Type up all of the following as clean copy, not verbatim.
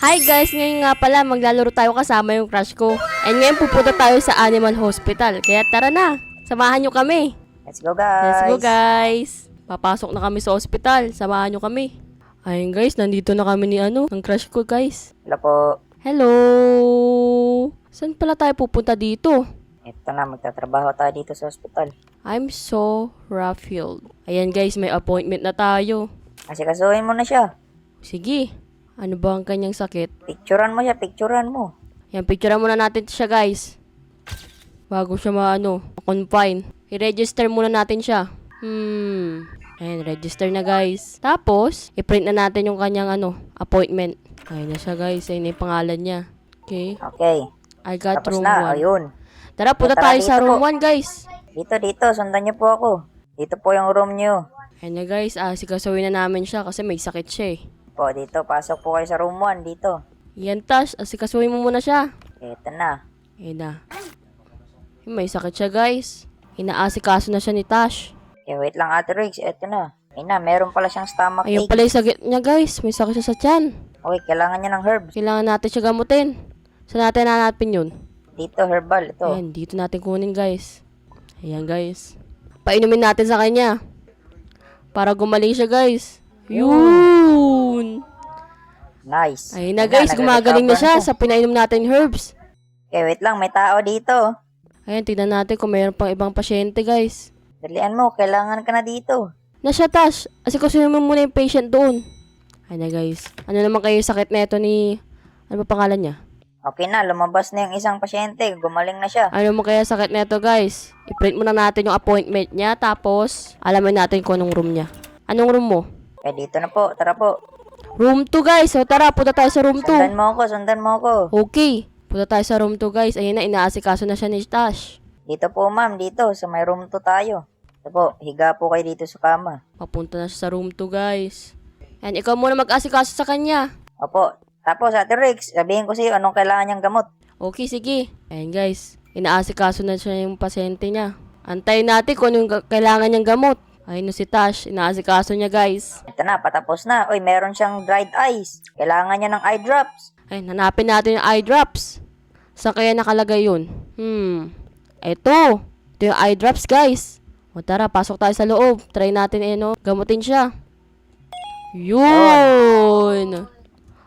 Hi guys! Ngayon nga pala maglalaro tayo kasama yung crush ko. And ngayon pupunta tayo sa Animal Hospital. Kaya tara na! Samahan nyo kami! Let's go, guys! Let's go guys! Papasok na kami sa hospital. Samahan nyo kami. Ayun guys, nandito na kami ni ng crush ko guys. Hello po. Hello! Saan pala tayo pupunta dito? Ito na, magtatrabaho tayo dito sa hospital. I'm so Rafael. Ayan guys, may appointment na tayo. Kasi kasuhin mo na siya. Sige. Ano ba ang kanyang sakit? Picturean mo siya, picturean mo. Yan, picturean muna natin siya guys. Bago siya confine. I-register muna natin siya. Ayan, register na guys. Tapos, i-print na natin yung kanyang appointment. Ayan na siya guys. Ayan na yung pangalan niya. Okay. Okay. I got Tapos room na, 1. ayun. Tara, punta Tara, tayo sa dito room po. 1 guys. Dito, sundan niyo po ako. Dito po yung room niyo. Ayan na guys, sikasawin na namin siya kasi may sakit siya eh. Po, dito, pasok po kayo sa room 1, dito. Yan Tash, sikasawin mo muna siya. Ito na. Ayan na. May sakit siya guys. Inaasikaso na siya ni Tash. Okay, wait lang, Ate Riggs. Ito na. Ayun na, meron pala siyang stomach Ayun ache. pala yung sakit niya guys. May sakit siya sa tiyan. Okay, kailangan niya ng herbs. Kailangan natin siya gamutin. Saan natin hanapin yun? Dito, herbal, ito. Ayan, dito natin kunin guys. Ayan guys. Painumin natin sa kanya. Para gumaling siya guys. Yun! Nice. Ayun na guys, gumagaling na siya sa pinainom natin herbs. Okay, wait lang, may tao dito. Ayan, tignan natin kung mayroon pang ibang pasyente guys. Dalian mo, kailangan ka na dito. Nasya Tash, asikusin mo muna yung patient doon. Ayan na guys. Ano naman kayo sakit na ito ni... Ano ba pangalan niya? Okay na, lumabas na yung isang pasyente. Gumaling na siya. Ano mo kaya sakit na ito guys? I-print muna natin yung appointment niya. Tapos, alamin natin kung anong room niya. Anong room mo? Eh, dito na po. Tara po. Room 2 guys. So tara, punta tayo sa room 2. Sundan mo ako. Okay. Punta tayo sa room 2 guys. Ayun na, inaasikaso na siya ni Tash. Dito po, ma'am. Dito. Sa may room 2 tayo. Ito po. Higa po kayo dito sa kama. Papunta na siya sa room 2 guys. Yan, ikaw muna mag-asikaso sa kanya. Opo. Tapos, Ate Riggs, sabihin ko sa iyo anong kailangan niyang gamot. Okay, sige. Ayan guys. Inaasikaso na siya yung pasyente niya. Antayin natin kung anong kailangan niyang gamot. Ayun na si Tash. Inaasikaso niya guys. Ito na, patapos na. Uy, meron siyang dried eyes. Kailangan niya ng eye drops. Ayun, hanapin natin yung eye drops. Saan kaya nakalagay yun? Ito. Ito yung eye drops guys. O tara, pasok tayo sa loob. Try natin gamutin siya. Yun.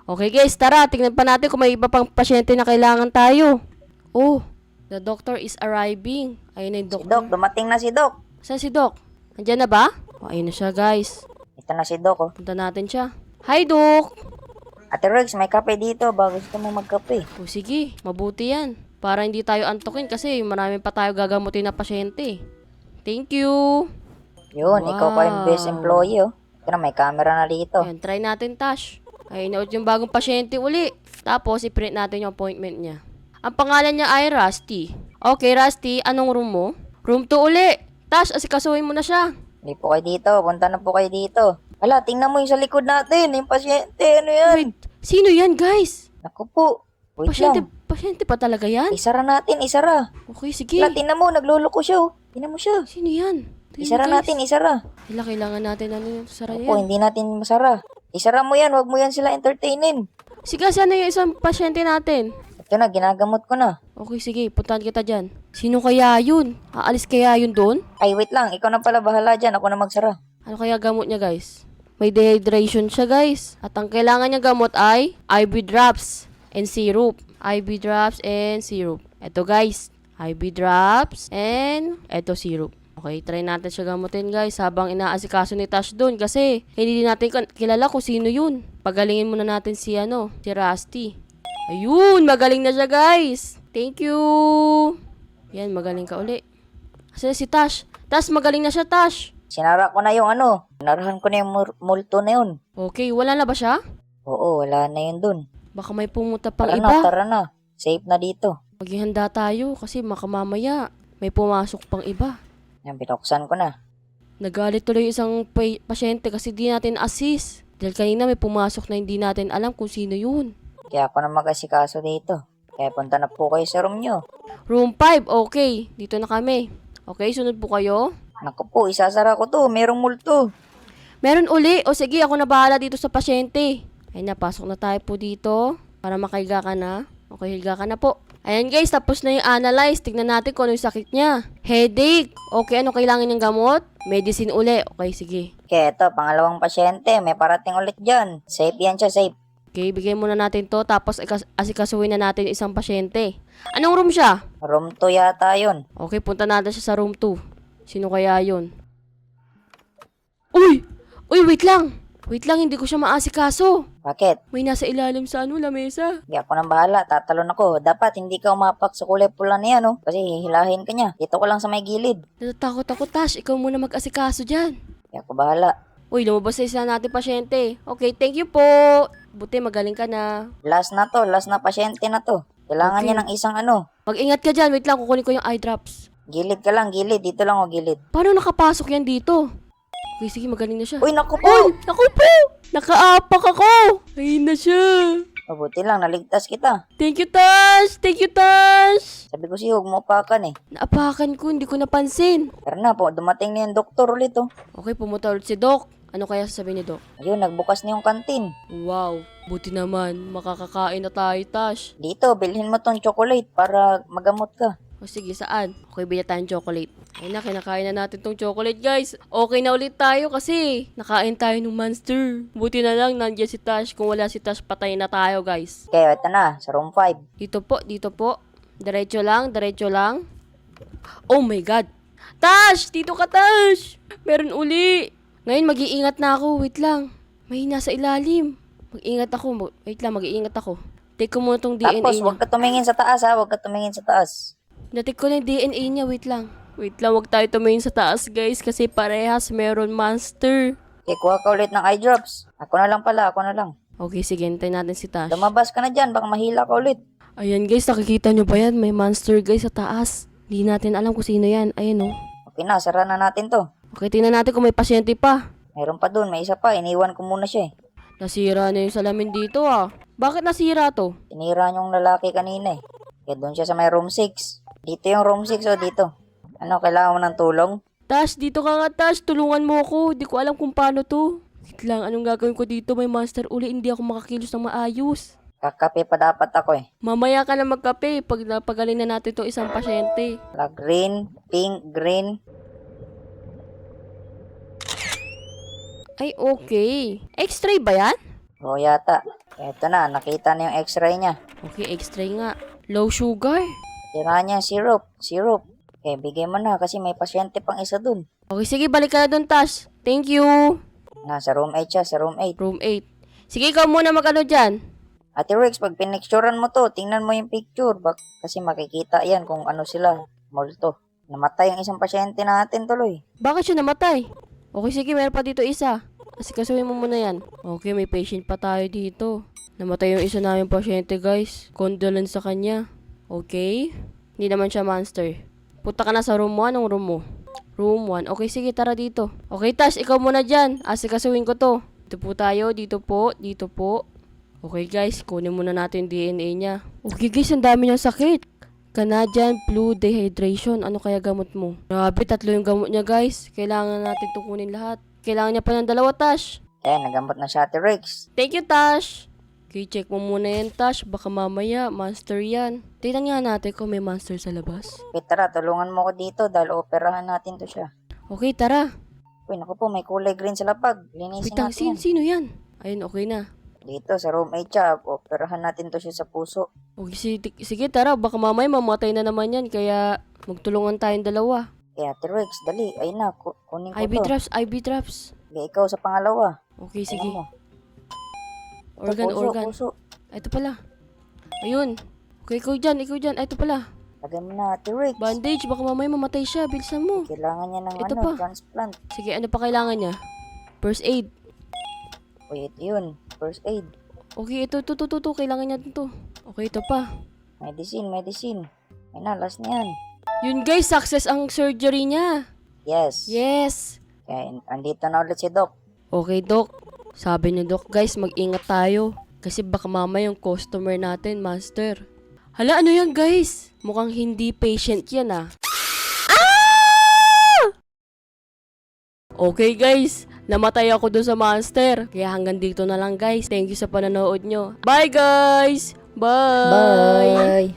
Okay guys, tara. Tingnan pa natin kung may iba pang pasyente na kailangan tayo. Oh, the doctor is arriving. Ayun na yung Si doctor. Doc, dumating na si Doc. Saan si Doc? Nandiyan na ba? Oh, ayun na siya guys. Ito na si Doc, oh. Punta natin siya. Hi Doc! Ate Riggs, may kape dito. Bago gusto mo magkape. O sige, mabuti yan. Para hindi tayo antukin kasi marami pa tayo gagamutin na pasyente. Thank you! Yun, ikaw pa yung Wow. best employee, oh. Ito na, may camera na dito. Ayan, try natin Tash. Ayun na yung bagong pasyente uli. Tapos, i-print natin yung appointment niya. Ang pangalan niya ay Rusty. Okay, Rusty, anong room mo? Room 2 uli. Tash, asikasuhin mo na siya. Hindi po kayo dito. Punta na po kayo dito. Wala, tingnan mo yung sa likod natin. Yung pasyente. Ano yan? Wait, sino yan guys? Naku po. Wait lang. Pasyente pa talaga yan? Isara natin, isara. Okay, sige. Wala, tingnan mo. Nagluloko siya. Oh. Tingnan mo siya. Sino yan? Tingnan Isara mo, guys. natin, isara. Kailangan natin sara Opo, yan. hindi natin masara. Isara mo yan. Huwag mo yan sila entertainin. Sige, saan yung isang pasyente natin? Ito na, ginagamot ko na. Okay, sige. Puntahan kita dyan. Sino kaya yun? Aalis kaya yun doon? Ay, wait lang. Ikaw na pala bahala dyan. Ako na magsara. Ano kaya gamot niya, guys? May dehydration siya, guys. At ang kailangan niya gamot ay IV drops and syrup. IV drops and syrup. Ito, guys. IV drops and ito syrup. Okay, try natin siya gamutin, guys, habang inaasikaso ni Tash doon kasi hindi din natin kilala kung sino yun. Pagalingin muna natin si Rusty. Ayun, magaling na siya, guys. Thank you. Yan, magaling ka uli. Kasi si Tash. Tash, magaling na siya, Tash. Sinara ko na yung Narahan ko na yung multo na yun. Okay, wala na ba siya? Oo, wala na yun dun. Baka may pumunta pang Tara iba. na, tara na. Safe na dito. Maghihanda tayo kasi makamamaya may pumasok pang iba. Yan, binuksan ko na. Nagalit tuloy isang pasyente kasi di natin assist. Dahil kanina may pumasok na hindi natin alam kung sino yun. Kaya ako na mag-asikaso dito. Kaya punta na po kayo sa room nyo. Room 5, okay. Dito na kami. Okay, sunod po kayo. Naku po, isasara ko to. Merong multo. Meron uli. O sige, ako na bahala dito sa pasyente. Ayun na, pasok na tayo po dito. Para makahiga ka na. Okay, higa ka na po. Ayan guys, tapos na yung analyze. Tignan natin kung ano yung sakit niya. Headache. Okay, ano kailangan ng gamot? Medicine uli. Okay, sige. Okay, eto, pangalawang pasyente. May parating ulit dyan. Safe yan siya, safe. Okay, bigyan muna natin to. Tapos asikasuhin na natin isang pasyente. Anong room siya? Room 2 yata yun. Okay, punta natin siya sa room 2. Sino kaya yun? Uy! Uy, wait lang! Wait lang, hindi ko siya maasikaso. Bakit? May nasa ilalim sa lamesa. Hindi ako nang bahala. Tatalon ako. Dapat hindi ka umapak sa kulay pula niya, no? Kasi hihilahin ka niya. Dito ko lang sa may gilid. Natatakot ako, Tash. Ikaw muna mag-asikaso dyan. Hindi ako bahala. Uy, lumabas na isa natin pasyente. Okay, thank you po. Buti magaling ka na. Last na to. Last na pasyente na to. Kailangan Okay. niya ng isang ano. Mag-ingat ka dyan. Wait lang, kukunin ko yung eye drops. Gilid ka lang, gilid. Dito lang o gilid. Paano nakapasok yan dito? Okay, sige, magaling na siya. Uy, naku po! Uy, naku po! Nakaapak ako! Ayun na siya. Mabuti lang, naligtas kita. Thank you, Tash! Thank you, Tash! Sabi ko siya, huwag mo upakan eh. Naapakan ko, hindi ko napansin. Pero na po, dumating na yung doktor ulit oh. Okay, pumunta ulit si Doc. Ano kaya sasabihin ni Doc? Ayun, nagbukas na yung kantin. Wow, buti naman. Makakakain na tayo, Tash. Dito, bilhin mo tong chocolate para magamot ka. O sige, saan? Okay, bilhin tayong chocolate. Ayun na, kinakain na natin tong chocolate, guys. Okay na ulit tayo kasi nakain tayo ng monster. Buti na lang nandiyan si Tash. Kung wala si Tash, patay na tayo, guys. Okay, ito na, sa room 5. Dito po, dito po. Diretso lang, diretso lang. Oh my God. Tash! Dito ka, Tash! Meron uli. Ngayon, mag-iingat na ako. Wait lang. May nasa ilalim. Mag-ingat ako. Wait lang, mag-iingat ako. Take ko muna tong DNA Tapos, niya. huwag ka tumingin sa taas ha, huwag ka tumingin sa taas. Natik ko na yung DNA niya. Wait lang. Wait lang, wag tayo tumingin sa taas, guys. Kasi parehas meron monster. Okay, kuha ka ulit ng eye drops. Ako na lang pala, ako na lang. Okay, sige. Hintayin natin si Tash. Lumabas ka na dyan, baka mahila ka ulit. Ayan, guys. Nakikita nyo ba yan? May monster, guys, sa taas. Hindi natin alam kung sino yan. Ayan, oh. Okay na, sara na natin to. Okay, tingnan natin kung may pasyente pa. Meron pa dun, may isa pa, iniwan ko muna siya eh. Nasira na yung salamin dito, ah. Bakit nasira to? Tinira niyong lalaki kanina eh. Kaya doon siya sa may room 6. Dito yung room 6 o dito. Ano, kailangan mo ng tulong? Tash, dito ka nga, Tash. Tulungan mo ako. Di ko alam kung paano to. Wait lang, anong gagawin ko dito? May monster uli. Hindi ako makakilos ng maayos. Kakape pa dapat ako eh. Mamaya ka na magkape pag napagaling na natin to isang pasyente. Wala, green, pink, green. Ay, okay. X-ray ba yan? O yata. Eto na, nakita na yung x-ray niya. Okay, X-ray nga. Low sugar. Tira niya syrup, syrup. Okay, bigay mo na kasi may pasyente pang isa dun. Okay, sige, balik ka na dun, Tash. Thank you. Nasa room 8 siya, sa room 8. Room 8. Sige, ikaw muna mag-ano dyan. Ate Rex, pag pinicturean mo to, tingnan mo yung picture. Kasi makikita yan kung ano sila. Multo. Namatay ang isang pasyente natin tuloy. Bakit siya namatay? Okay, sige, meron pa dito isa. Kasi kasuhin mo muna yan. Okay, may patient pa tayo dito. Namatay yung isa namin pasyente, guys. Condolence sa kanya. Okay? Hindi naman siya monster. Punta ka na sa room 1. Anong room mo? Room 1. Okay, sige, tara dito. Okay, Tash, ikaw muna dyan. Asikasuhin ko to. Dito po tayo. Dito po. Dito po. Okay, guys. Kunin muna natin yung DNA niya. Okay, guys. Ang dami niyang sakit. Canadian Blue Dehydration. Ano kaya gamot mo? Grabe, 3 yung gamot niya, guys. Kailangan natin tukunin lahat. Kailangan niya pa ng 2, Tash. Kaya nagamot na siya, Ate Rex. Thank you, Tash. Okay, check mo muna yan, Tash. Baka mamaya, monster yan. Tingnan nga natin kung may monster sa labas. Okay, tara, tulungan mo ko dito dahil operahan natin to siya. Okay, tara. Uy, naku po, may kulay green sa lapag. Linisin Wait lang, natin yan. sino yan? Ayun, okay na. Dito, sa room 8 siya, operahan natin to siya sa puso. Okay, sige, tara. Baka mamaya mamatay na naman yan. Kaya magtulungan tayong 2. Kaya, Ate Rex, dali. Ayun na, kunin ko IV to. drops, IV drops. Okay, ikaw sa pangalawa. Okay, sige. Ano mo? Organ, Ito, puso, organ. puso. Ay, ito pala. Ayun. Okay, ikaw dyan. Ay, ito pala. Lagay mo na, Ate Rex. Bandage, baka mamaya mamatay siya. Bilisan mo. Kailangan niya ng Ito ano, pa. transplant. Sige, ano pa kailangan niya? First aid. Uy, ito yun. First aid. Okay, ito. Kailangan niya to. Okay, ito pa. Medicine. Ayun na, last na yan. Yun guys, success ang surgery niya. Yes. Yes. Kaya, andito na ulit si Doc. Okay, Doc. Sabi ni Doc, guys, mag-ingat tayo. Kasi baka mamaya yung customer natin, master. Hala, ano yan, guys? Mukhang hindi patient yan, ah. Okay guys, namatay ako doon sa monster. Kaya hanggang dito na lang guys. Thank you sa panonood nyo. Bye guys! Bye! Bye!